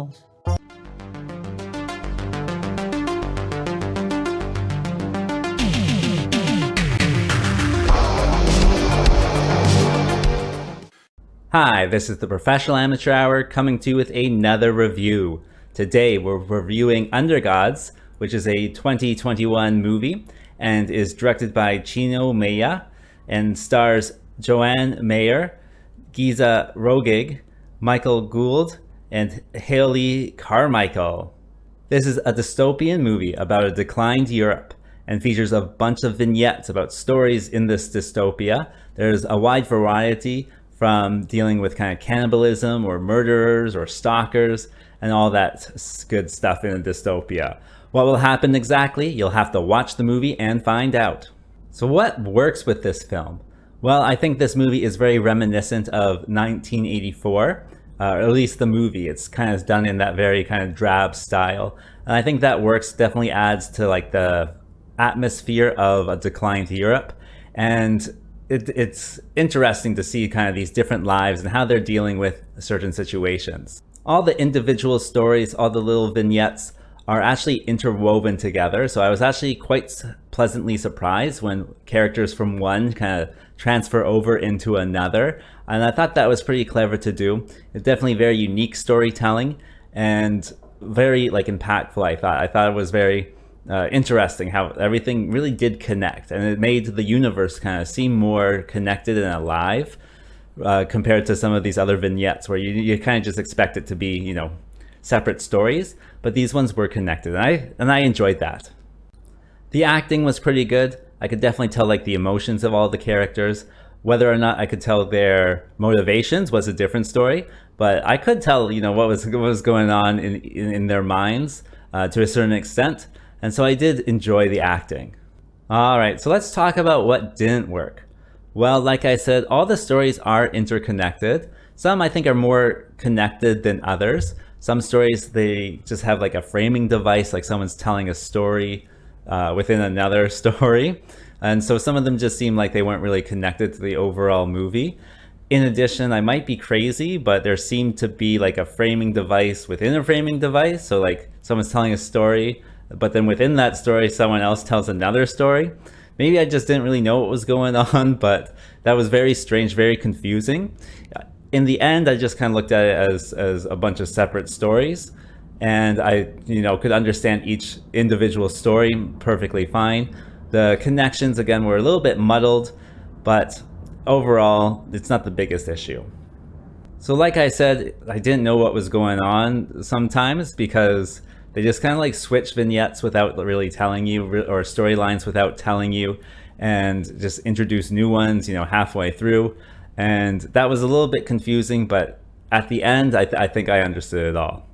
Reynolds. Hi, this is the Professional Amateur Hour coming to you with another review. Today we're reviewing Undergods, which is a 2021 movie and is directed by Chino Meya and stars Joanne Mayer, Geza Rohrig, Michael Gould, and Haley Carmichael. This is a dystopian movie about a declined Europe and features a bunch of vignettes about stories in this dystopia. There's a wide variety from dealing with kind of cannibalism or murderers or stalkers and all that good stuff in a dystopia. What will happen exactly? You'll have to watch the movie and find out. So what works with this film? Well, I think this movie is very reminiscent of 1984, or at least the movie. It's kind of done in that very kind of drab style. And I think that works, definitely adds to like the atmosphere of a declined Europe. And it's interesting to see kind of these different lives and how they're dealing with certain situations. All the individual stories, all the little vignettes are actually interwoven together. So I was actually quite pleasantly surprised when characters from one kind of transfer over into another. And I thought that was pretty clever to do. It's definitely very unique storytelling and very like impactful, I thought it was very interesting how everything really did connect, and it made the universe kind of seem more connected and alive compared to some of these other vignettes where you kind of just expect it to be, you know, separate stories, but these ones were connected, and I enjoyed that. The acting was pretty good. I could definitely tell like the emotions of all the characters. Whether or not I could tell their motivations was a different story, but I could tell, you know, what was going on in their minds to a certain extent. And so I did enjoy the acting. All right, so let's talk about what didn't work. Well, like I said, all the stories are interconnected. Some I think are more connected than others. Some stories, they just have like a framing device, like someone's telling a story within another story. And so some of them just seem like they weren't really connected to the overall movie. In addition, I might be crazy, but there seemed to be like a framing device within a framing device. So like someone's telling a story, but then within that story, someone else tells another story. Maybe I just didn't really know what was going on, but that was very strange, very confusing. In the end, I just kind of looked at it as a bunch of separate stories, and I, you know, could understand each individual story perfectly fine. The connections, again, were a little bit muddled, but overall, it's not the biggest issue. So like I said, I didn't know what was going on sometimes because they just kind of like switch vignettes without really telling you, or storylines without telling you, and just introduce new ones, you know, halfway through. And that was a little bit confusing, but at the end, I think I understood it all.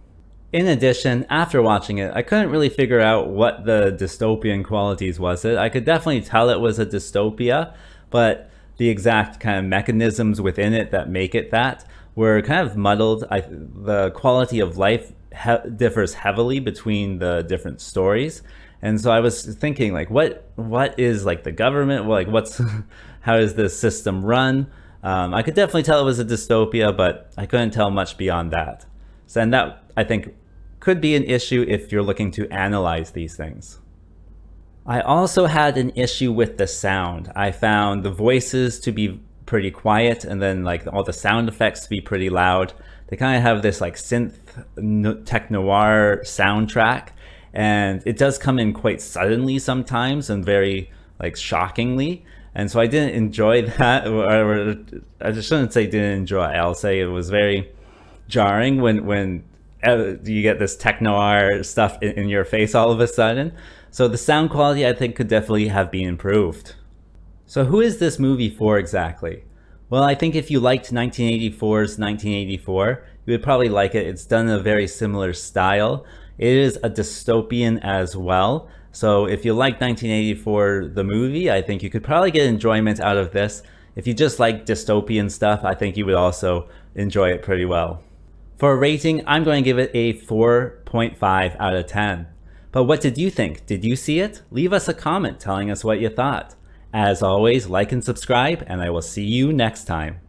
In addition, after watching it, I couldn't really figure out what the dystopian qualities was. I could definitely tell it was a dystopia, but the exact kind of mechanisms within it that make it that were kind of muddled. The quality of life differs heavily between the different stories, and so I was thinking like what is like the government, well, like how is this system run? I could definitely tell it was a dystopia, but I couldn't tell much beyond that. So, and that I think could be an issue if you're looking to analyze these things. I also had an issue with the sound. I found the voices to be pretty quiet, and then like all the sound effects to be pretty loud. They kind of have this like synth tech noir soundtrack, and it does come in quite suddenly sometimes and very like shockingly. And so I didn't enjoy that, or I just shouldn't say didn't enjoy. I'll say it was very jarring when you get this tech noir stuff in your face all of a sudden. So the sound quality I think could definitely have been improved. So who is this movie for exactly? Well, I think if you liked 1984's 1984, you would probably like it. It's done in a very similar style. It is a dystopian as well. So if you like 1984, the movie, I think you could probably get enjoyment out of this. If you just like dystopian stuff, I think you would also enjoy it pretty well. For a rating, I'm going to give it a 4.5 out of 10. But what did you think? Did you see it? Leave us a comment telling us what you thought. As always, like and subscribe, and I will see you next time.